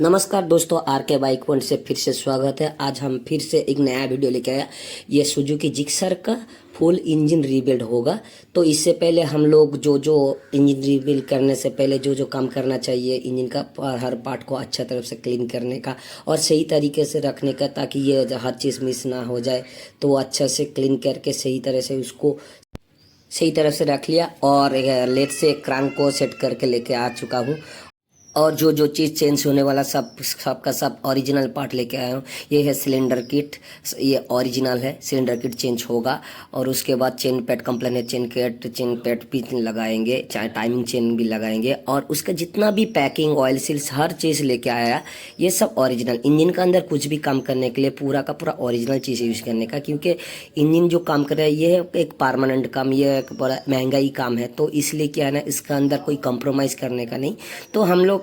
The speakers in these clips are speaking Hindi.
नमस्कार दोस्तों, आर के बाइक पॉइंट से फिर से स्वागत है। आज हम फिर से एक नया वीडियो लेके आया। ये सुजुकी जिक्सर का फुल इंजन रीबिल्ड होगा। तो इससे पहले हम लोग जो जो इंजन रीबिल्ड करने से पहले जो जो काम करना चाहिए इंजन का, हर पार्ट को अच्छा तरफ से क्लीन करने का और सही तरीके से रखने का, ताकि ये हर चीज़ मिस ना हो जाए। तो अच्छा से क्लीन करके सही तरह से उसको सही तरह से रख लिया और लेट से क्रैंक को सेट करके लेके आ चुका हूँ। और जो जो चीज़ चेंज होने वाला सब का सब ओरिजिनल पार्ट लेके आया हूँ। ये है सिलेंडर किट, ये ओरिजिनल है। सिलेंडर किट चेंज होगा और उसके बाद चेन पैड कंप्लेन है। चेन पैड भी लगाएंगे, चाहे टाइमिंग चेन भी लगाएंगे और उसका जितना भी पैकिंग ऑयल सील्स हर चीज़ लेके आया। ये सब ओरिजिनल। इंजन का अंदर कुछ भी काम करने के लिए पूरा का पूरा ओरिजिनल चीज़ यूज़ करने का, क्योंकि इंजन जो काम कर रहा है ये एक परमानेंट काम, ये एक बड़ा महंगा ही काम है। तो इसलिए क्या है ना, इसका अंदर कोई कंप्रोमाइज़ करने का नहीं। तो हम लोग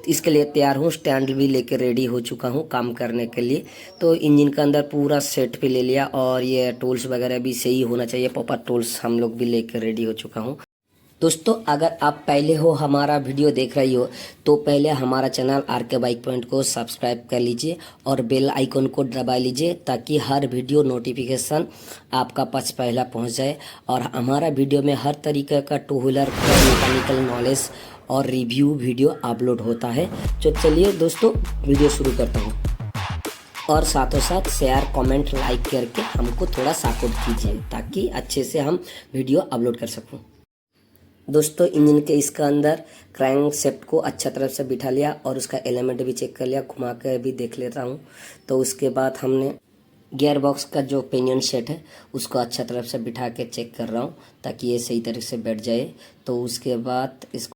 इसके लिए तैयार हूँ। स्टैंड भी लेके रेडी हो चुका हूँ काम करने के लिए। तो इंजन का अंदर पूरा सेट पे ले लिया और ये टूल्स वगैरह भी सही होना चाहिए। प्रॉपर टूल्स हम लोग भी लेके रेडी हो चुका हूँ। दोस्तों, अगर आप पहले हो हमारा वीडियो देख रही हो तो पहले हमारा चैनल आर के बाइक पॉइंट को सब्सक्राइब कर लीजिए और बेल आइकन को दबा लीजिए, ताकि हर वीडियो नोटिफिकेशन आपका पास पहला पहुंच जाए। और हमारा वीडियो में हर तरीके का टू व्हीलर का मैकेनिकल नॉलेज और रिव्यू वीडियो अपलोड होता है। तो चलिए दोस्तों, वीडियो शुरू करता हूँ। और साथों साथ शेयर कमेंट लाइक करके हमको थोड़ा सपोर्ट कीजिए, ताकि अच्छे से हम वीडियो अपलोड कर सकूँ। दोस्तों, इंजन के इसका अंदर क्रैंक सेट को अच्छा तरफ से बिठा लिया और उसका एलिमेंट भी चेक कर लिया, घुमा कर भी देख लेता हूँ। तो उसके बाद हमने गियर बॉक्स का जो पिनियन सेट है उसको अच्छा तरफ से बिठा के चेक कर रहा हूँ, ताकि ये सही तरीके से बैठ जाए। तो उसके बाद इसको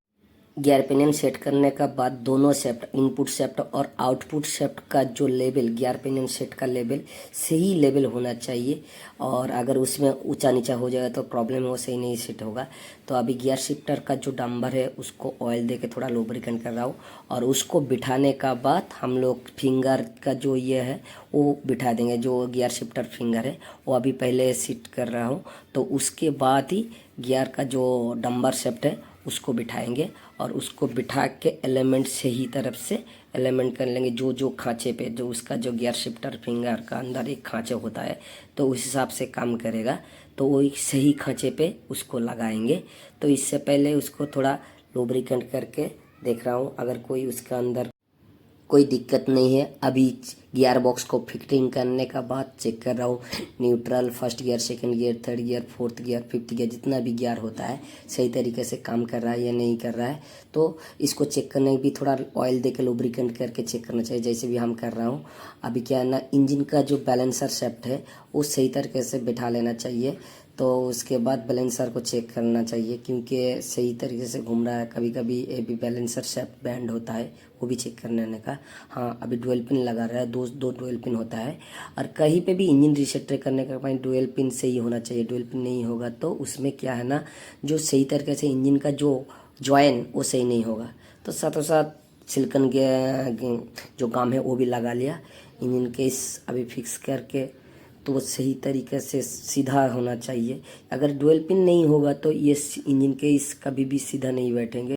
गियर पिनियन सेट करने का बाद दोनों शेफ्ट, इनपुट शेफ्ट और आउटपुट शेफ्ट का जो लेवल, गियर पिनियन सेट का लेवल सही लेवल होना चाहिए। और अगर उसमें ऊंचा नीचा हो जाएगा तो प्रॉब्लम है, वो सही नहीं सेट होगा। तो अभी गियर शिफ्टर का जो डंबर है उसको ऑयल दे के थोड़ा लुब्रिकेंट कर रहा हूँ और उसको बिठाने का बाद हम लोग फिंगर का जो ये है वो बिठा देंगे। जो गियर शिफ्टर फिंगर है वो अभी पहले सेट कर रहा हूँ। तो उसके बाद ही गियर का जो डंबर शेफ्ट है उसको बिठाएंगे और उसको बिठा के एलिमेंट सही तरफ से एलिमेंट कर लेंगे। जो जो खांचे पे, जो उसका जो गियर शिफ्टर फिंगर का अंदर एक खांचे होता है तो उस हिसाब से काम करेगा। तो वो एक सही खांचे पे उसको लगाएंगे। तो इससे पहले उसको थोड़ा लुब्रिकेंट करके देख रहा हूँ, अगर कोई उसका अंदर कोई दिक्कत नहीं है। अभी गियर बॉक्स को फिटिंग करने का बाद चेक कर रहा हूँ, neutral, first gear, second gear, third gear, fourth gear, fifth gear, जितना भी गियर होता है सही तरीके से काम कर रहा है या नहीं कर रहा है। तो इसको चेक करने भी थोड़ा ऑयल दे के लुब्रिकेंट करके चेक करना चाहिए, जैसे भी हम कर रहा हूँ। अभी क्या है ना, इंजन का जो बैलेंसर शेफ्ट है वो सही तरीके से बिठा लेना चाहिए। तो उसके बाद बैलेंसर को चेक करना चाहिए, क्योंकि सही तरीके से घूम रहा है। कभी कभी ये भी बैलेंसर शेफ्ट बैंड होता है, वो भी चेक करने का। हाँ, अभी डुअल पिन लगा रहा है, दो डुअल पिन होता है। और कहीं पे भी इंजन रीसेट करने का पॉइंट डुअल पिन से ही होना चाहिए। डुअल पिन नहीं होगा तो उसमें क्या है ना, जो सही तरीके से इंजन का जो जॉइन वो सही नहीं होगा। तो साथों साथ सिलिकॉन के जो काम है वो भी लगा लिया। इंजन केस अभी फिक्स करके तो सही तरीके से सीधा होना चाहिए। अगर डुअल पिन नहीं होगा तो ये इंजन के इस कभी भी सीधा नहीं बैठेंगे।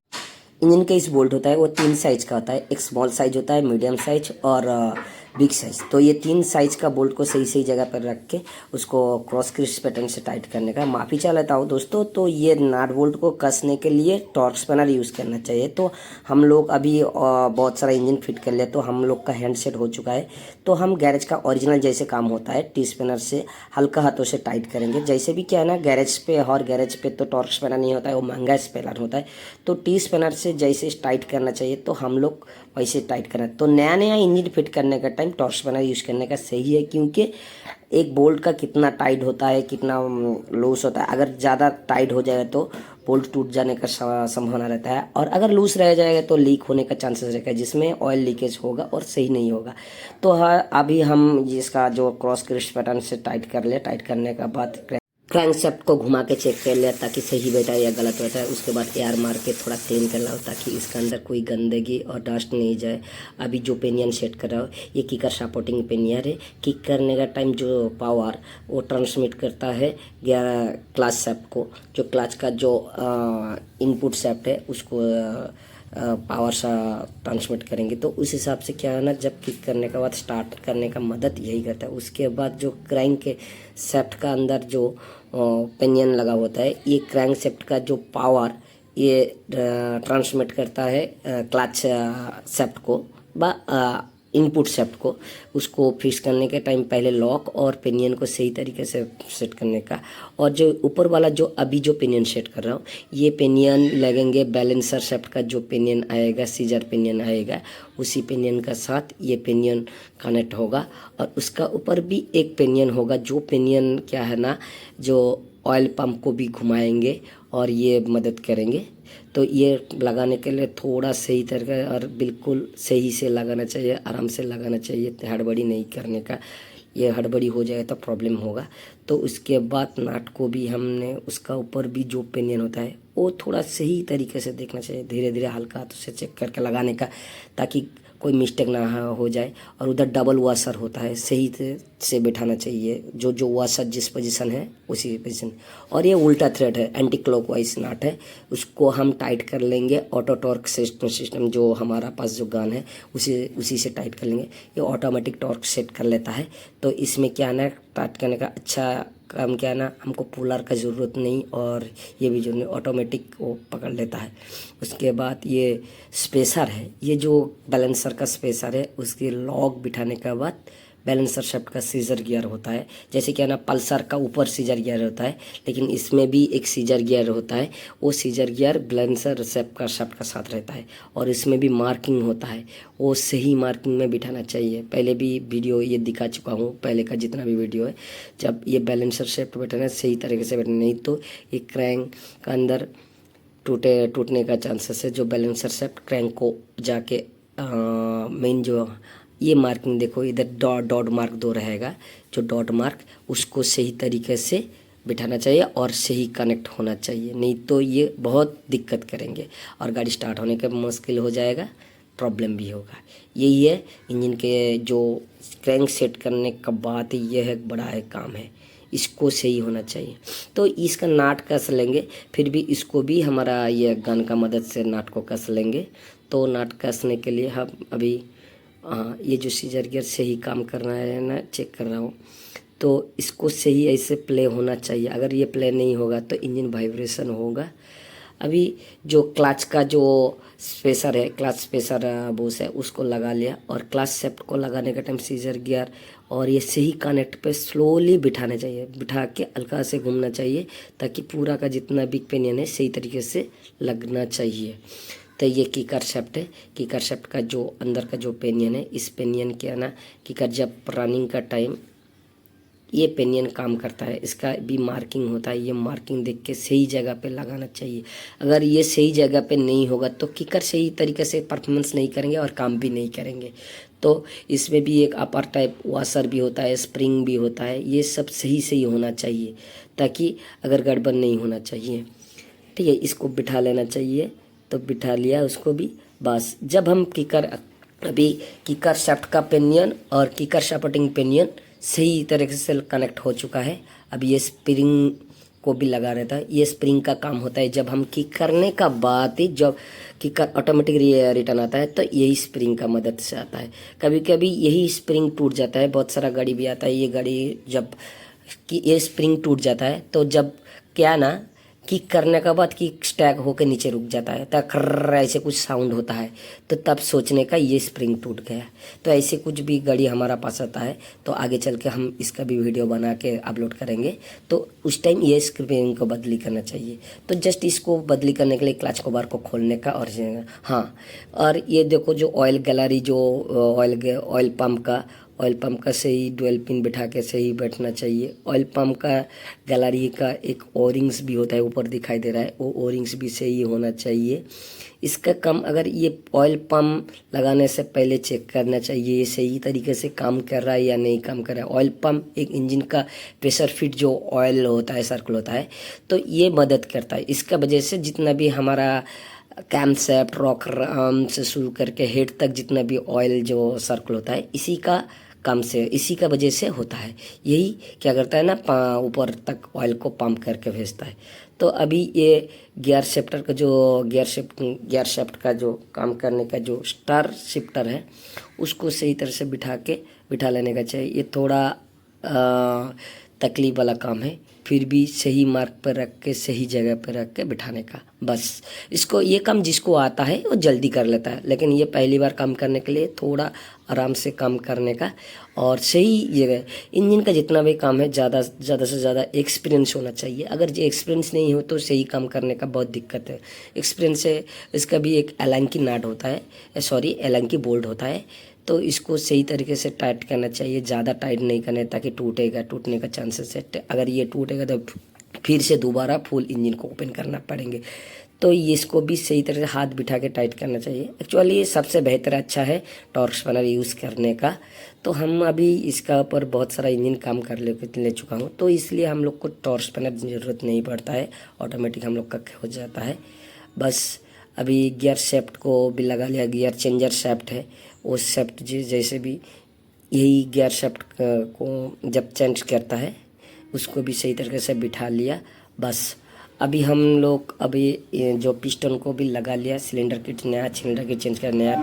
इंजन का इस बोल्ट होता है वो 3 साइज का होता है। एक स्मॉल साइज होता है, मीडियम साइज और बिग साइज। तो ये 3 साइज का बोल्ट को सही सही जगह पर रख के उसको क्रॉस क्रिस पैटर्न से टाइट करने का। माफी चाहता हूँ दोस्तों, तो ये नट बोल्ट को कसने के लिए टॉर्क स्पैनर यूज़ करना चाहिए। तो हम लोग अभी बहुत सारा इंजन फिट कर लिया, तो हम लोग का हैंड सेट हो चुका है। तो हम गैरेज का ओरिजिनल जैसे काम होता है, टी स्पैनर से हल्का हाथों से टाइट करेंगे। जैसे भी क्या है ना, गैरेज पे और गैरेज पे तो टॉर्क स्पैनर नहीं होता है, वो महंगा स्पैनर होता है। तो टी स्पैनर से जैसे टाइट करना चाहिए तो हम लोग वैसे टाइट करना। तो नया नया इंजन फिट करने का टाइम टॉर्क स्पैनर यूज़ करने का सही है, क्योंकि एक बोल्ट का कितना टाइट होता है, कितना लूज होता है। अगर ज़्यादा टाइट हो जाएगा तो बोल्ट टूट जाने का संभावना रहता है, और अगर लूज रह जाएगा तो लीक होने का चांसेस रहेगा, जिसमें ऑयल लीकेज होगा और सही नहीं होगा। तो हाँ, अभी हम जिसका जो क्रॉस क्रिस पैटर्न से टाइट कर ले, टाइट करने का बाद क्रैंकशाफ्ट को घुमा के चेक कर लिया ताकि सही बैठा है या गलत बैठा है। उसके बाद एयर मार के थोड़ा क्लीन करना हो, ताकि इसके अंदर कोई गंदगी और डस्ट नहीं जाए। अभी जो पेनियन सेट कर रहा हो, ये किकर सपोर्टिंग पेनियर है। किक करने का टाइम जो पावर वो ट्रांसमिट करता है क्लच शेफ्ट को। जो क्लच का जो इनपुट शेफ्ट है उसको पावर सा ट्रांसमिट करेंगे। तो उस हिसाब से क्या है ना, जब किक करने के बाद स्टार्ट करने का मदद यही करता है। उसके बाद जो क्रैंक के सेफ्ट का अंदर जो पेनियन लगा होता है, ये क्रैंक सेफ्ट का जो पावर ये ट्रांसमिट करता है क्लच सेफ्ट को इनपुट सेफ्ट को। उसको फिक्स करने के टाइम पहले लॉक और पिनियन को सही तरीके से सेट करने का। और जो ऊपर वाला जो अभी जो पिनियन सेट कर रहा हूँ, ये पिनियन लगेंगे बैलेंसर सेफ्ट का जो पिनियन आएगा, सीजर पिनियन आएगा, उसी पिनियन का साथ ये पिनियन कनेक्ट होगा। और उसका ऊपर भी एक पिनियन होगा, जो पिनियन क्या है ना, जो ऑयल पंप को भी घुमाएंगे और ये मदद करेंगे। तो ये लगाने के लिए थोड़ा सही तरीका और बिल्कुल सही से लगाना चाहिए, आराम से लगाना चाहिए, हड़बड़ी नहीं करने का। ये हड़बड़ी हो जाए तो प्रॉब्लम होगा। तो उसके बाद नाट को भी हमने उसका ऊपर भी जो पिनियन होता है वो थोड़ा सही तरीके से देखना चाहिए, धीरे धीरे हल्का हाथों से चेक करके लगाने का, ताकि कोई मिस्टेक ना हो जाए। और उधर डबल वाशर होता है, सही से बैठाना चाहिए, जो वाशर जिस पोजीशन है उसी पोजीशन। और ये उल्टा थ्रेड है, एंटी क्लॉकवाइज नाट है, उसको हम टाइट कर लेंगे। ऑटो टॉर्क सिस्टम जो हमारा पास जो गन है उसी से टाइट कर लेंगे। ये ऑटोमेटिक टॉर्क सेट कर लेता है। तो इसमें क्या है ना, टाइट करने का अच्छा काम क्या है ना, हमको पुलर का ज़रूरत नहीं, और ये भी जो ऑटोमेटिक वो पकड़ लेता है। उसके बाद ये स्पेसर है, ये जो बैलेंसर का स्पेसर है, उसके लॉक बिठाने के बाद बैलेंसर शाफ्ट का सीजर गियर होता है। जैसे क्या ना, पल्सर का ऊपर सीजर गियर होता है, लेकिन इसमें भी एक सीजर गियर होता है। वो सीजर गियर बैलेंसर शाफ्ट का साथ रहता है। और इसमें भी मार्किंग होता है, वो सही मार्किंग में बिठाना चाहिए। पहले भी वीडियो ये दिखा चुका हूँ, पहले का जितना भी वीडियो है। जब ये बैलेंसर शाफ्ट बैठाना सही तरीके से बैठना, नहीं तो ये क्रैंक का अंदर टूटने का चांसेस है। जो बैलेंसर शाफ्ट क्रैंक को जाके मेन जो ये मार्किंग देखो, इधर डॉट मार्क 2 रहेगा, जो डॉट मार्क उसको सही तरीके से बिठाना चाहिए और सही कनेक्ट होना चाहिए, नहीं तो ये बहुत दिक्कत करेंगे और गाड़ी स्टार्ट होने का मुश्किल हो जाएगा, प्रॉब्लम भी होगा। यही है इंजन के जो क्रैंक सेट करने का बात, ये है बड़ा है काम है, इसको सही होना चाहिए। तो इसका नाट कस लेंगे, फिर भी इसको भी हमारा ये गन का मदद से नाट को कस लेंगे। तो नाट कसने के लिए हम अभी ये जो सीजर गियर सही काम कर रहा है ना, चेक कर रहा हूँ। तो इसको सही ऐसे प्ले होना चाहिए, अगर ये प्ले नहीं होगा तो इंजन वाइब्रेशन होगा। अभी जो क्लच का जो स्पेसर है, क्लच स्पेसर बूस है, उसको लगा लिया। और क्लच सेफ्ट को लगाने का टाइम सीजर गियर और ये सही कनेक्ट पे स्लोली बिठाना चाहिए, बिठा के हल्का से घूमना चाहिए, ताकि पूरा का जितना बिग पिनियन है सही तरीके से लगना चाहिए। तो ये कीकर शेफ्ट है, कीकर शेफ्ट का जो अंदर का जो पेनियन है, इस पेनियन के है ना, कीकर जब रनिंग का टाइम ये पेनियन काम करता है, इसका भी मार्किंग होता है। ये मार्किंग देख के सही जगह पे लगाना चाहिए। अगर ये सही जगह पे नहीं होगा तो कीकर सही तरीके से परफॉर्मेंस नहीं करेंगे और काम भी नहीं करेंगे। तो इसमें भी एक अपर टाइप वाशर भी होता है, स्प्रिंग भी होता है, ये सब सही होना चाहिए, ताकि अगर गड़बड़ नहीं होना चाहिए। ठीक है, इसको बिठा लेना चाहिए। तो बिठा लिया उसको भी, बस। जब हम कीकर अभी कीकर शाफ्ट का पेनियन और कीकर सपोर्टिंग पेनियन सही तरीके से कनेक्ट हो चुका है। अब ये स्प्रिंग को भी लगा रहता है। ये स्प्रिंग का काम होता है, जब हम किक करने का बाद ही जब किकर ऑटोमेटिक रिटर्न आता है तो यही स्प्रिंग का मदद से आता है। कभी कभी यही स्प्रिंग टूट जाता है, बहुत सारा गाड़ी भी आता है, ये गाड़ी जब कि ये स्प्रिंग टूट जाता है तो जब क्या ना, किक करने के बाद किक स्टैक होकर नीचे रुक जाता है, तक ऐसे कुछ साउंड होता है, तो तब सोचने का ये स्प्रिंग टूट गया। तो ऐसे कुछ भी गाड़ी हमारा पास आता है, तो आगे चल के हम इसका भी वीडियो बना के अपलोड करेंगे। तो उस टाइम ये स्प्रिंग को बदली करना चाहिए। तो जस्ट इसको बदली करने के लिए क्लच को बार को खोलने का, और हाँ, और ये देखो जो ऑयल गैलरी, जो ऑयल पंप का सही डुअल पिन बिठा के सही बैठना चाहिए। ऑयल पंप का गैलरी का एक ओरिंग्स भी होता है, ऊपर दिखाई दे रहा है, वो ओरिंग्स भी सही होना चाहिए। इसका काम अगर ये ऑयल पंप लगाने से पहले चेक करना चाहिए ये सही तरीके से काम कर रहा है या नहीं काम कर रहा है। ऑयल पंप एक इंजन का प्रेशर फिट जो ऑयल होता है, सर्कल होता है, तो ये मदद करता है। इसका वजह से जितना भी हमारा कैमसेप्ट, रॉकर आर्म से शुरू करके हेड तक जितना भी ऑयल जो सर्कल होता है, इसी का काम से, इसी का वजह से होता है। यही क्या करता है ना, ऊपर तक ऑयल को पंप करके भेजता है। तो अभी ये गियर शिफ्टर का जो गियर शिफ्ट का जो काम करने का जो स्टार शिफ्टर है उसको सही तरह से बिठा लेने का चाहिए। ये थोड़ा तकलीफ वाला काम है, फिर भी सही मार्क पर रख के सही जगह पर रख के बिठाने का। बस इसको ये काम जिसको आता है वो जल्दी कर लेता है, लेकिन ये पहली बार काम करने के लिए थोड़ा आराम से काम करने का और सही जगह। इंजन का जितना भी काम है ज़्यादा से ज़्यादा एक्सपीरियंस होना चाहिए। अगर ये एक्सपीरियंस नहीं हो तो सही काम करने का बहुत दिक्कत है। एक्सपीरियंस से इसका भी एक एलन की नाट होता है, एलन की बोल्ट होता है, तो इसको सही तरीके से टाइट करना चाहिए। ज़्यादा टाइट नहीं करना ताकि टूटने का चांसेस है। अगर ये टूटेगा तो फिर से दोबारा फुल इंजन को ओपन करना पड़ेंगे। तो इसको भी सही तरह से हाथ बिठा के टाइट करना चाहिए। एक्चुअली ये सबसे बेहतर अच्छा है टॉर्क स्पैनर यूज़ करने का। तो हम अभी इसका ऊपर बहुत सारा इंजन काम कर ले चुका हूँ, तो इसलिए हम लोग को टॉर्क स्पैनर की ज़रूरत नहीं पड़ता है, ऑटोमेटिक हम लोग का हो जाता है। बस अभी गियर शेफ्ट को भी लगा लिया, गियर चेंजर शेफ्ट है वो शेफ्ट जैसे भी यही गियर शेफ्ट को जब चेंज करता है उसको भी सही तरीके से बिठा लिया। बस अभी हम लोग ये जो पिस्टन को भी लगा लिया, नया सिलेंडर किट चेंज कर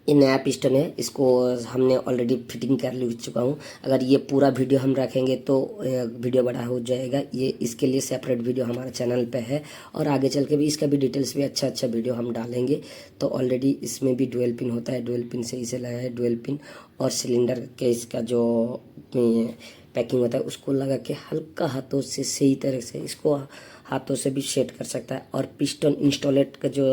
ये नया पिस्टन है, इसको हमने ऑलरेडी फिटिंग कर ले चुका हूँ। अगर ये पूरा वीडियो हम रखेंगे तो वीडियो बड़ा हो जाएगा। ये इसके लिए सेपरेट वीडियो हमारे चैनल पे है और आगे चल के भी इसका भी डिटेल्स भी अच्छा वीडियो हम डालेंगे। तो ऑलरेडी इसमें भी डुअल पिन होता है, डुअल पिन से इसे लगा है डुअल पिन, और सिलेंडर के इसका जो पैकिंग होता है उसको लगा के हल्का हाथों से सही तरह से इसको हाथों से भी सेट कर सकता है। और पिस्टन इंस्टॉलेट का जो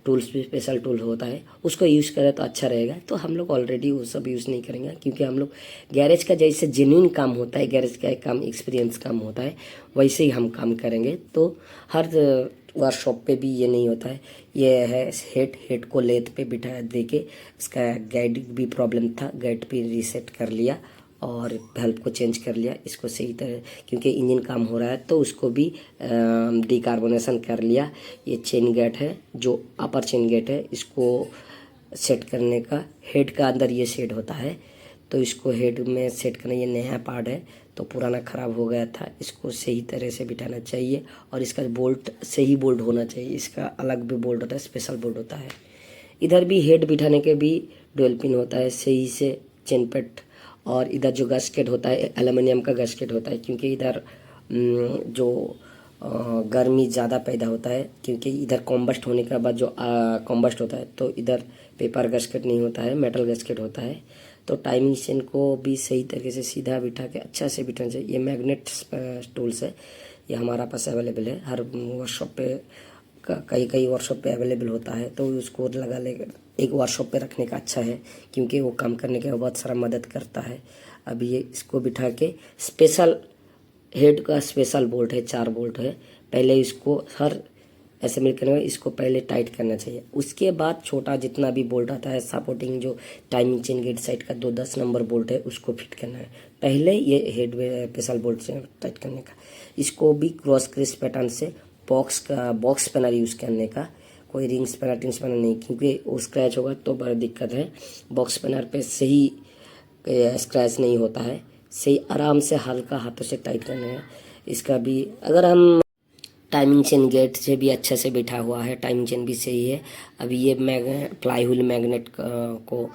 टूल्स भी स्पेशल टूल होता है उसको यूज़ करें तो अच्छा रहेगा। तो हम लोग ऑलरेडी वो सब यूज़ नहीं करेंगे, क्योंकि हम लोग गैरेज का जैसे जेन्युइन काम होता है, गैरेज का काम एक्सपीरियंस काम होता है, वैसे ही हम काम करेंगे। तो हर वर्कशॉप पे भी ये नहीं होता है। ये है हेड को लेथ पे बिठा दे के, इसका गाइड भी प्रॉब्लम था, गाइड पे रीसेट कर लिया और हेल्प को चेंज कर लिया। इसको सही तरह, क्योंकि इंजन काम हो रहा है तो उसको भी डिकार्बोनेशन कर लिया। ये चेन गेट है, जो अपर चेन गेट है, इसको सेट करने का हेड का अंदर ये सेट होता है, तो इसको हेड में सेट करना। ये नया पार्ट है तो पुराना ख़राब हो गया था, इसको सही तरह से बिठाना चाहिए। और इसका बोल्ट सही बोल्ट होना चाहिए, इसका अलग भी बोल्ट होता है, स्पेशल बोल्ट होता है। इधर भी हेड बिठाने के भी डुअल पिन होता है सही से चेन पेट, और इधर जो गैस्केट होता है एल्युमिनियम का गैस्केट होता है, क्योंकि इधर जो गर्मी ज़्यादा पैदा होता है, क्योंकि इधर कॉम्बस्ट होने के बाद जो कॉम्बस्ट होता है तो इधर पेपर गैस्केट नहीं होता है, मेटल गैस्केट होता है। तो टाइमिंग चेन को भी सही तरीके से सीधा बिठा के अच्छा से बिठाना चाहिए। ये मैग्नेट टूल्स है, ये हमारा पास अवेलेबल है, हर वर्कशॉप पे कई वर्कशॉप पे अवेलेबल होता है। तो उसको लगा ले एक वर्कशॉप पे रखने का अच्छा है, क्योंकि वो काम करने के बहुत सारा मदद करता है। अभी ये इसको बिठा के स्पेशल हेड का स्पेशल बोल्ट है, 4 बोल्ट है। पहले इसको हर असेंबली करने में इसको पहले टाइट करना चाहिए, उसके बाद छोटा जितना भी बोल्ट आता है सपोर्टिंग, जो टाइमिंग चेन गेट साइड का 10 नंबर बोल्ट है उसको फिट करना है। पहले ये हेड में स्पेशल बोल्ट से टाइट करने का। इसको भी क्रॉस क्रिस पैटर्न से बॉक्स स्पैनर यूज़ करने का, कोई रिंग स्पैनर नहीं, क्योंकि वो स्क्रैच होगा तो बड़ा दिक्कत है। बॉक्स स्पैनर पे सही स्क्रैच नहीं होता है, सही आराम से हल्का हाथों से टाइट करना है। इसका भी अगर हम टाइमिंग चेन गेट से भी अच्छे से बैठा हुआ है, टाइमिंग चेन भी सही है। अभी ये प्लाईवुड मैग्नेट को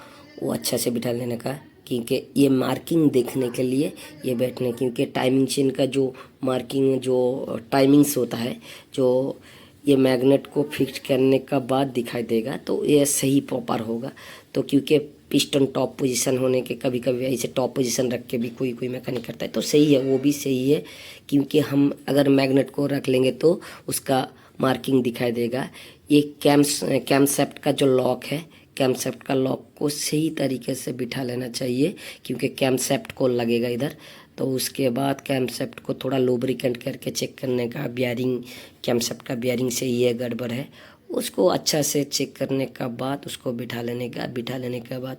वो अच्छा से बिठा लेने का, क्योंकि ये मार्किंग देखने के लिए ये बैठने, क्योंकि टाइमिंग चेन का जो मार्किंग जो टाइमिंग्स होता है, जो ये मैग्नेट को फिक्स करने का बाद दिखाई देगा तो ये सही प्रॉपर होगा। तो क्योंकि पिस्टन टॉप पोजीशन होने के कभी कभी ऐसे टॉप पोजीशन रख के भी कोई मैकेनिक करता है, तो सही है, वो भी सही है, क्योंकि हम अगर मैग्नेट को रख लेंगे तो उसका मार्किंग दिखाई देगा। ये कैमसेप्ट का जो लॉक है, कैमसेप्ट का लॉक को सही तरीके से बिठा लेना चाहिए, क्योंकि कैमसेप्ट को लगेगा इधर। तो उसके बाद कैमसेप्ट को थोड़ा लुब्रिकेंट करके चेक करने का, बियरिंग कैमसेप्ट का बियरिंग से ये गड़बड़ है, उसको अच्छा से चेक करने का बाद उसको बिठा लेने के बाद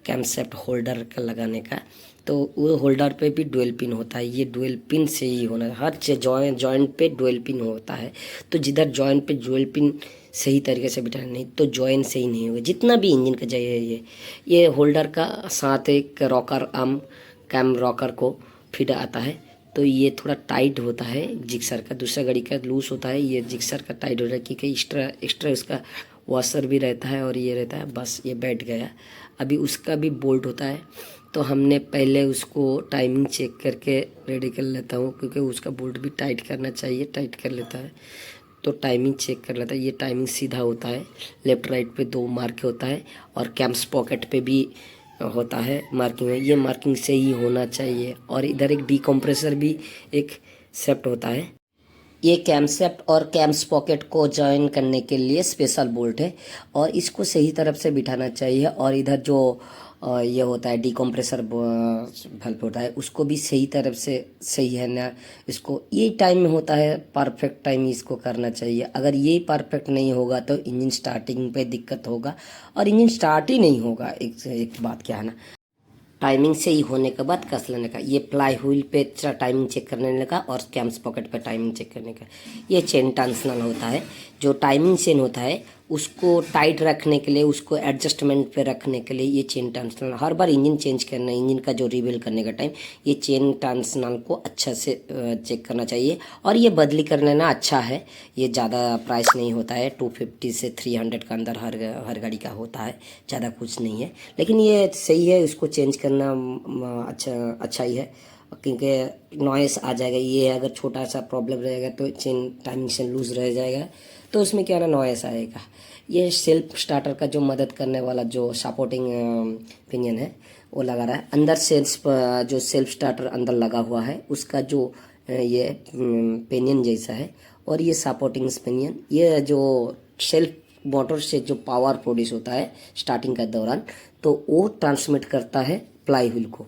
कैमसेप्ट होल्डर का लगाने का। तो वो होल्डर पे भी डुअल पिन होता है, ये डुअल पिन से ही होना है, हर जॉइंट पे डुअल पिन होता है। तो जिधर जॉइंट पे डुअल पिन सही तरीके से बिठाना, नहीं तो जॉइंट सही नहीं होगा। जितना भी इंजन का चाहिए ये होल्डर का साथ एक रॉकर आर्म कैम रॉकर को फिट आता है, तो ये थोड़ा टाइट होता है जिक्सर का, दूसरा गाड़ी का लूज होता है, ये जिक्सर का टाइट हो रहा है क्योंकि एक्स्ट्रा एक्स्ट्रा इसका वॉशर भी रहता है और ये रहता है, बस ये बैठ गया। अभी उसका भी बोल्ट होता है, तो हमने पहले उसको टाइमिंग चेक करके रेडी कर लेता हूँ क्योंकि उसका बोल्ट भी टाइट करना चाहिए, टाइट कर लेता है तो टाइमिंग चेक कर लेता है। ये टाइमिंग सीधा होता है, लेफ्ट राइट पे 2 मार्क होता है और कैम्स पॉकेट पे भी होता है मार्किंग है, ये मार्किंग से ही होना चाहिए। और इधर एक डीकम्प्रेसर भी एक सेफ्ट होता है, ये कैमसेप्ट और कैम्स पॉकेट को जॉइन करने के लिए स्पेशल बोल्ट है और इसको सही तरफ से बिठाना चाहिए। और इधर जो ये होता है डीकम्प्रेसर बल्ब होता है उसको भी सही तरफ से सही है ना, इसको ये टाइम में होता है, परफेक्ट टाइम इसको करना चाहिए। अगर ये परफेक्ट नहीं होगा तो इंजन स्टार्टिंग पे दिक्कत होगा और इंजन स्टार्ट ही नहीं होगा। एक बात क्या है ना, टाइमिंग से ही होने के बाद कस लेने का, ये प्लाई व्हील पे टाइमिंग चेक करने का और कैम्स पॉकेट पे टाइमिंग चेक करने का। ये चेन ट्रांसनल होता है, जो टाइमिंग चेन होता है उसको टाइट रखने के लिए, उसको एडजस्टमेंट पे रखने के लिए ये चेन ट्रांसनल हर बार इंजन चेंज करना, इंजन का जो रिवील करने का टाइम ये चेन ट्रांसनल को अच्छा से चेक करना चाहिए। और ये बदली कर लेना अच्छा है, ये ज़्यादा प्राइस नहीं होता है, 250 से 300 का अंदर हर गाड़ी का होता है, ज़्यादा कुछ नहीं है, लेकिन ये सही है, इसको चेंज करना अच्छा ही है क्योंकि नॉइस आ जाएगा। ये अगर छोटा सा प्रॉब्लम रहेगा तो चेन टाइमिंग से लूज रह जाएगा तो उसमें क्या ना नॉइस आएगा। ये सेल्फ स्टार्टर का जो मदद करने वाला जो सपोर्टिंग पिनियन है वो लगा रहा है अंदर, जो सेल्फ स्टार्टर अंदर लगा हुआ है उसका जो ये पिनियन जैसा है और ये सपोर्टिंग पिनियन, ये जो सेल्फ मोटर से जो पावर प्रोड्यूस होता है स्टार्टिंग के दौरान तो वो ट्रांसमिट करता है प्लाई व्हील को।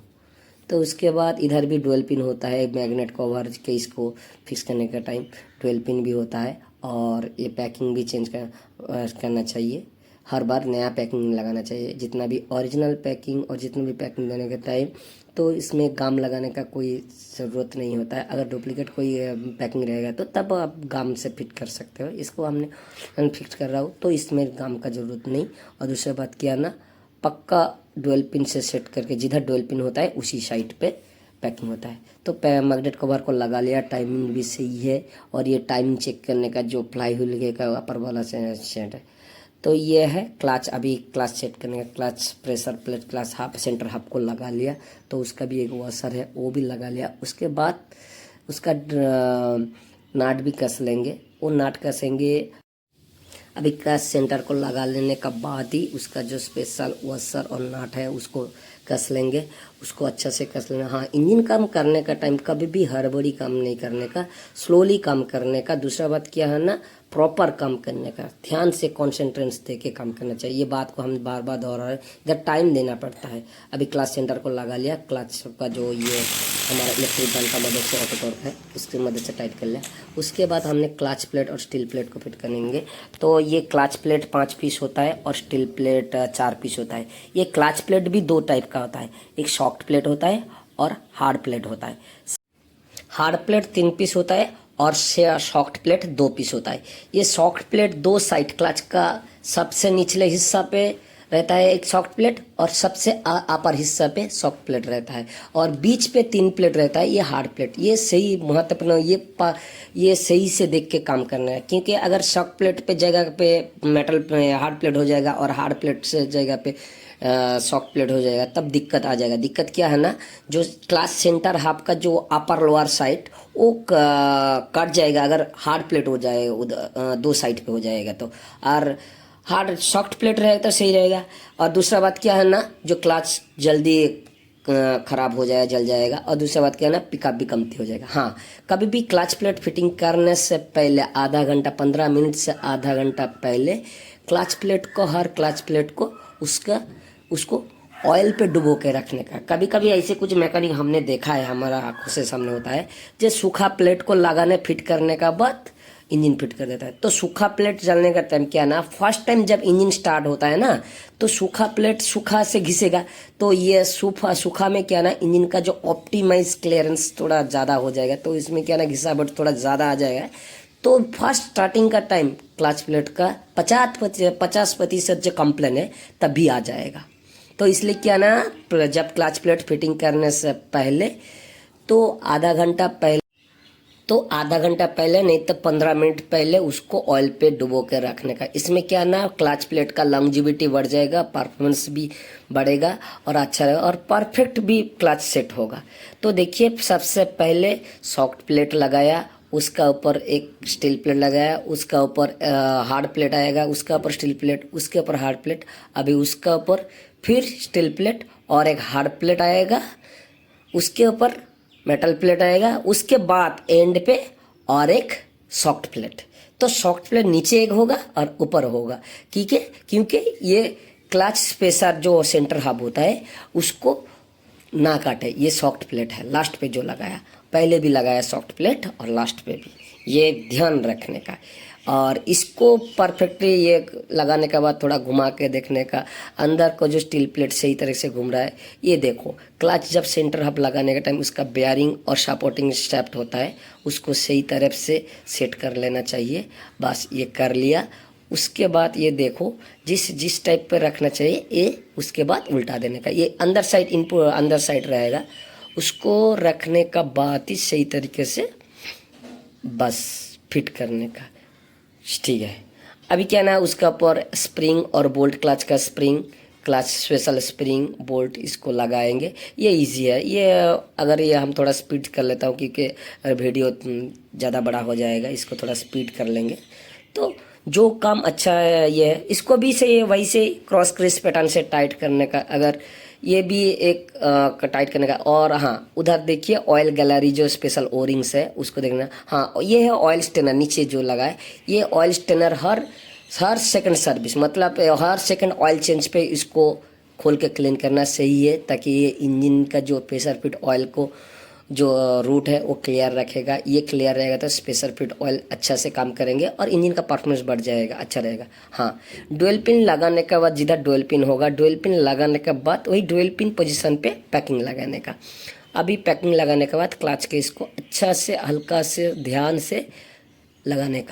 तो उसके बाद इधर भी डुअल पिन होता है, मैग्नेट कवर के इसको फिक्स करने का टाइम डुअल पिन भी होता है। और ये पैकिंग भी चेंज करना चाहिए, हर बार नया पैकिंग लगाना चाहिए, जितना भी ओरिजिनल पैकिंग और जितना भी पैकिंग देने का टाइम तो इसमें गाम लगाने का कोई ज़रूरत नहीं होता है। अगर डुप्लीकेट कोई पैकिंग रहेगा तो तब आप गाम से फिट कर सकते हो, इसको हमने फिक्स कर रहा हूँ तो इसमें गाम का ज़रूरत नहीं। और दूसरी बात क्या ना, पक्का डुअल पिन से सेट करके जिधर डुअल पिन होता है उसी साइड पे पैकिंग होता है। तो मैग्नेट कवर को लगा लिया, टाइमिंग भी सही है और ये टाइमिंग चेक करने का जो फ्लाई व्हील का अपर वाला सेट है। तो ये है क्लच, अभी क्लच सेट करने का, clutch pressure plate clutch half centre half को लगा लिया तो उसका भी एक वॉशर है वो भी लगा लिया। उसके बाद उसका नाट भी कस लेंगे, वो नाट कसेंगे। अभी क्लच सेंटर को लगा लेने का बाद ही उसका जो स्पेशल वॉशर और नाट है उसको कस लेंगे, उसको अच्छा से कस लेना। हाँ, इंजन काम करने का टाइम कभी भी हड़बड़ी काम नहीं करने का, स्लोली काम करने का। दूसरा बात क्या है ना, प्रॉपर काम करने का, ध्यान से कॉन्सेंट्रेंस दे के काम करना चाहिए। ये बात को हम बार बार दोहरा रहे हैं, इधर टाइम देना पड़ता है। अभी क्लच सेंटर को लगा लिया, क्लच का जो ये हमारा इलेक्ट्रिक बन का मदद से ऑटो टॉर्क है उसकी मदद से टाइट कर लिया। उसके बाद हमने क्लच प्लेट और स्टील प्लेट को फिट करेंगे। तो ये क्लच प्लेट 5 पीस होता है और स्टील प्लेट 4 पीस होता है। ये क्लच प्लेट भी 2 टाइप का होता है, एक सॉफ्ट प्लेट होता है और हार्ड प्लेट होता है। हार्ड प्लेट 3 पीस होता है और सॉफ्ट प्लेट 2 पीस होता है। ये सॉफ्ट प्लेट 2 साइड क्लच का सबसे निचले हिस्सा पे रहता है एक सॉफ्ट प्लेट और सबसे अपर हिस्सा पे सॉफ्ट प्लेट रहता है और बीच पे 3 प्लेट रहता है, ये हार्ड प्लेट। ये सही महत्वपूर्ण, ये सही से देख के काम करना है क्योंकि अगर सॉफ्ट प्लेट पे जगह पे मेटल हार्ड प्लेट हो जाएगा और हार्ड प्लेट से जगह पे सॉफ्ट प्लेट हो जाएगा तब दिक्कत आ जाएगा। दिक्कत क्या है ना, जो क्लास सेंटर हाफ का जो अपर लोअर साइड वो कट जाएगा अगर हार्ड प्लेट हो जाए, 2 साइड पे हो जाएगा तो। और हार्ड सॉफ्ट प्लेट रहेगा तो सही रहेगा। और दूसरा बात क्या है ना, जो क्लच जल्दी खराब हो जाएगा, जल जाएगा। और दूसरा बात क्या है ना, पिकअप भी कमती हो जाएगा। हाँ, कभी भी क्लच प्लेट फिटिंग करने से पहले आधा घंटा 15 मिनट से आधा घंटा पहले क्लच प्लेट को, हर क्लच प्लेट को उसको ऑयल पे डुबो के रखने का। कभी कभी ऐसे कुछ मैकेनिक हमने देखा है, हमारा आंखों से सामने होता है, जो सूखा प्लेट को लगाने फिट करने का बाद इंजन फिट कर देता है। तो सूखा प्लेट जलने का टाइम क्या ना, फर्स्ट टाइम जब इंजन स्टार्ट होता है ना तो सूखा प्लेट सूखा से घिसेगा तो ये सूखा में क्या ना इंजन का जो ऑप्टिमाइज क्लियरेंस थोड़ा ज़्यादा हो जाएगा तो इसमें क्या ना घिसावट थोड़ा ज़्यादा आ जाएगा। तो फर्स्ट स्टार्टिंग का टाइम क्लच प्लेट का 50% जो कंप्लेन है तभी आ जाएगा। तो इसलिए क्या ना, जब क्लच प्लेट फिटिंग करने से पहले तो आधा घंटा पहले नहीं तो 15 मिनट पहले उसको ऑयल पे डुबो के रखने का। इसमें क्या ना, क्लच प्लेट का लॉन्जिविटी बढ़ जाएगा, परफॉर्मेंस भी बढ़ेगा और अच्छा रहेगा और परफेक्ट भी क्लच सेट होगा। तो देखिए, सबसे पहले सॉफ्ट प्लेट लगाया, उसका ऊपर एक स्टील प्लेट लगाया, उसका ऊपर हार्ड प्लेट आएगा, उसका ऊपर स्टील प्लेट, उसके ऊपर हार्ड प्लेट, अभी उसका ऊपर फिर स्टील प्लेट और एक हार्ड प्लेट आएगा, उसके ऊपर मेटल प्लेट आएगा, उसके बाद एंड पे और एक सॉफ्ट प्लेट। तो सॉफ्ट प्लेट नीचे एक होगा और ऊपर होगा, ठीक है, क्योंकि ये क्लच स्पेसर जो सेंटर हब होता है उसको ना काटे। ये सॉफ्ट प्लेट है लास्ट पे जो लगाया, पहले भी लगाया सॉफ्ट प्लेट और लास्ट पे भी, ये ध्यान रखने का। और इसको परफेक्टली ये लगाने के बाद थोड़ा घुमा के देखने का, अंदर को जो स्टील प्लेट सही तरह से घूम रहा है। ये देखो, क्लच जब सेंटर हब लगाने के टाइम उसका बेयरिंग और सपोर्टिंग स्टेप होता है, उसको सही तरह से सेट कर लेना चाहिए। बस ये कर लिया। उसके बाद ये देखो, जिस टाइप पे रखना चाहिए ये, उसके बाद उल्टा देने का। ये अंदर साइड इनपुट अंदर साइड रहेगा, उसको रखने का बाद ही सही तरीके से बस फिट करने का, ठीक है। अभी क्या ना, उसका ऊपर स्प्रिंग और बोल्ट, क्लच का spring, clutch special spring bolt, इसको लगाएंगे। ये इजी है। ये अगर ये हम थोड़ा स्पीड कर लेता हूँ क्योंकि वीडियो ज़्यादा बड़ा हो जाएगा, इसको थोड़ा स्पीड कर लेंगे। तो जो काम अच्छा है ये है। इसको भी से वैसे क्रॉस क्रीज पैटर्न से टाइट करने का, अगर ये भी एक टाइट करने का। और हाँ, उधर देखिए ऑयल गैलरी जो स्पेशल ओरिंग्स है उसको देखना। हाँ, ये है ऑयल स्टेनर नीचे जो लगा है, ये ऑयल स्टेनर हर सेकंड सर्विस, मतलब हर सेकंड ऑयल चेंज पे इसको खोल के क्लीन करना सही है, ताकि ये इंजन का जो प्रेशर फिट ऑयल को जो रूट है वो क्लियर रखेगा। ये क्लियर रहेगा तो स्पेशल फिट ऑयल अच्छा से काम करेंगे और इंजन का परफॉर्मेंस बढ़ जाएगा, अच्छा रहेगा। हाँ, डुअल पिन लगाने के बाद जिधर डुअल पिन होगा, डुअल पिन लगाने के बाद वही डुअल पिन पोजीशन पे पैकिंग लगाने का। अभी पैकिंग लगाने के बाद क्लच के इसको अच्छा से हल्का से ध्यान से लगाने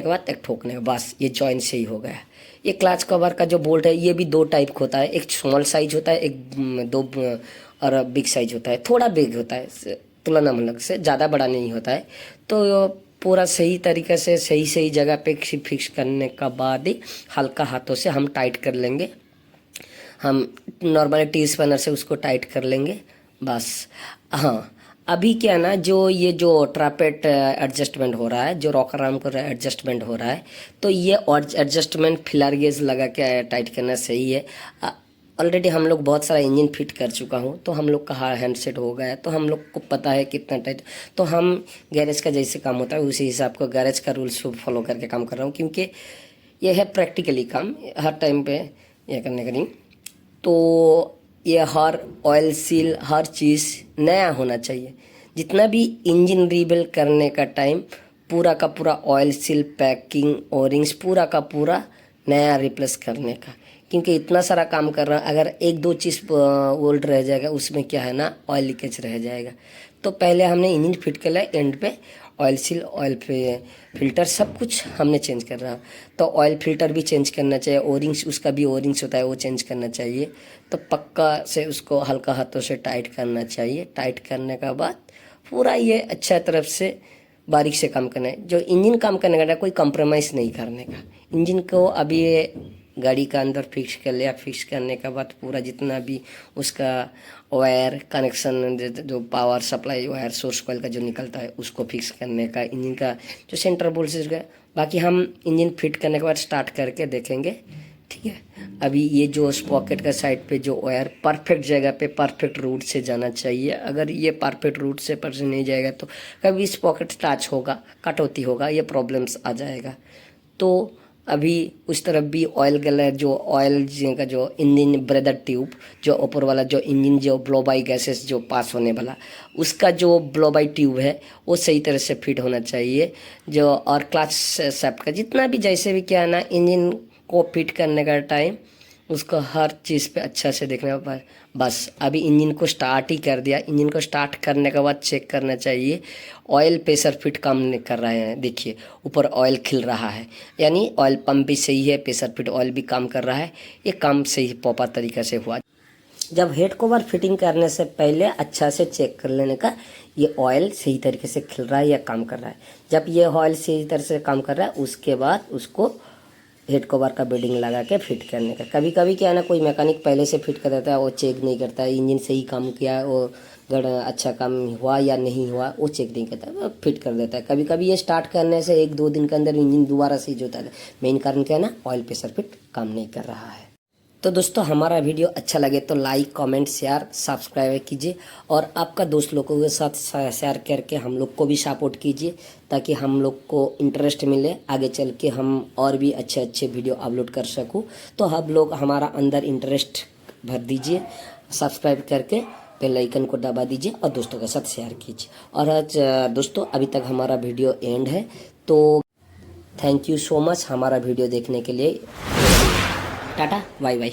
के बाद एक ठोकने का, बस ये जॉइंट से ही हो गया। ये क्लच कवर का जो बोल्ट है ये भी दो टाइप का होता है, एक स्मॉल साइज होता है, एक दो और बिग साइज होता है। थोड़ा बिग होता है तुलनामूलक से, ज़्यादा बड़ा नहीं होता है। तो पूरा सही तरीके से सही जगह पे फिक्स करने का बाद ही हल्का हाथों से हम टाइट कर लेंगे। हम नॉर्मली टी स्पैनर से उसको टाइट कर लेंगे, बस। हाँ, अभी क्या ना, जो ये जो ट्रैपेट एडजस्टमेंट हो रहा है, जो रॉकर आर्म का एडजस्टमेंट हो रहा है, तो ये एडजस्टमेंट फिलर गेज लगा के टाइट करना सही है। ऑलरेडी हम लोग बहुत सारा इंजन फिट कर चुका हूँ, तो हम लोग का हैंडसेट हो गया है, तो हम लोग को पता है कितना टाइट। तो हम गैरेज का जैसे काम होता है उसी हिसाब को गैरेज का रूल्स को फॉलो करके काम कर रहा हूँ, क्योंकि ये है प्रैक्टिकली काम, हर टाइम पे ये करने का नहीं। तो ये हर ऑयल सील हर चीज़ नया होना चाहिए। जितना भी इंजन रीबिल्ड करने का टाइम पूरा का पूरा ऑयल सील, पैकिंग, ओरिंग्स पूरा का पूरा नया रिप्लेस करने का, क्योंकि इतना सारा काम कर रहा है। अगर एक दो चीज़ ओल्ड रह जाएगा उसमें क्या है ना, ऑयल लीकेज रह जाएगा। तो पहले हमने इंजन फिट कर लिया, एंड पे ऑयल सील, ऑयल फिल्टर सब कुछ हमने चेंज कर रहा। तो ऑयल फिल्टर भी चेंज करना चाहिए, ओरिंग्स उसका भी ओरिंग्स होता है वो चेंज करना चाहिए। तो पक्का से उसको हल्का हाथों से टाइट करना चाहिए। टाइट करने का बाद पूरा ये अच्छा तरफ से बारीक से काम करना है। जो इंजन काम करने का कोई कंप्रोमाइज़ नहीं करने का। इंजन को अभी ये गाड़ी का अंदर फिक्स कर लिया, फिक्स करने के बाद पूरा जितना भी उसका वायर कनेक्शन, जो power supply wire source coil का जो निकलता है उसको फिक्स करने का, इंजन का जो सेंटर बोल्ट है। बाकी हम इंजन फिट करने के बाद स्टार्ट करके देखेंगे, ठीक है। अभी ये जो स्पॉकेट का साइड पे जो वायर परफेक्ट जगह पे परफेक्ट रूट से जाना चाहिए। अगर ये परफेक्ट रूट से पर नहीं जाएगा तो कभी स्पॉकेट टच होगा, कटौती होगा, ये प्रॉब्लम्स आ जाएगा। तो अभी उस तरफ भी ऑयल गैलर, जो ऑयल का जो इंजन ब्रेदर ट्यूब, जो ऊपर वाला जो इंजन जो ब्लो बाई गैसेस जो पास होने वाला, उसका जो ब्लो बाई ट्यूब है वो सही तरह से फिट होना चाहिए। जो और क्लच शेफ्ट का जितना भी जैसे भी क्या है ना, इंजन को फिट करने का टाइम उसको हर चीज़ पे अच्छा से देखना पर। बस अभी इंजन को स्टार्ट ही कर दिया। इंजन को स्टार्ट करने के बाद चेक करना चाहिए ऑयल प्रेशर फिट काम नहीं कर रहे हैं। देखिए ऊपर ऑयल खिल रहा है, यानी ऑयल पंप भी सही है, प्रेशर फिट ऑयल भी काम कर रहा है। ये काम सही प्रॉपर तरीक़े से हुआ। जब हेड कवर फिटिंग करने से पहले अच्छा से चेक कर लेने का ये ऑयल सही तरीके से खिल रहा है या काम कर रहा है। जब ये ऑयल सही तरह से काम कर रहा है उसके बाद उसको हेड कवर का बेडिंग लगा के फिट करने का। कभी कभी क्या है ना, कोई मैकेनिक पहले से फिट कर देता है, वो चेक नहीं करता है इंजन सही काम किया, वो अच्छा काम हुआ या नहीं हुआ, वो चेक नहीं करता, वो फिट कर देता है। कभी कभी ये स्टार्ट करने से 1-2 दिन के अंदर इंजन दोबारा सीज होता है। मेन कारण क्या है ना, ऑयल प्रेशर फिट काम नहीं कर रहा है। तो दोस्तों हमारा वीडियो अच्छा लगे तो लाइक, कमेंट, शेयर, सब्सक्राइब कीजिए और आपका दोस्त लोगों के साथ शेयर करके हम लोग को भी सपोर्ट कीजिए, ताकि हम लोग को इंटरेस्ट मिले आगे चल के हम और भी अच्छे अच्छे वीडियो अपलोड कर सकूं। तो आप लोग हमारा अंदर इंटरेस्ट भर दीजिए, सब्सक्राइब करके बेल आइकन को दबा दीजिए और दोस्तों के साथ शेयर कीजिए। और आज दोस्तों अभी तक हमारा वीडियो एंड है, तो थैंक यू सो मच हमारा वीडियो देखने के लिए। Tata bye bye.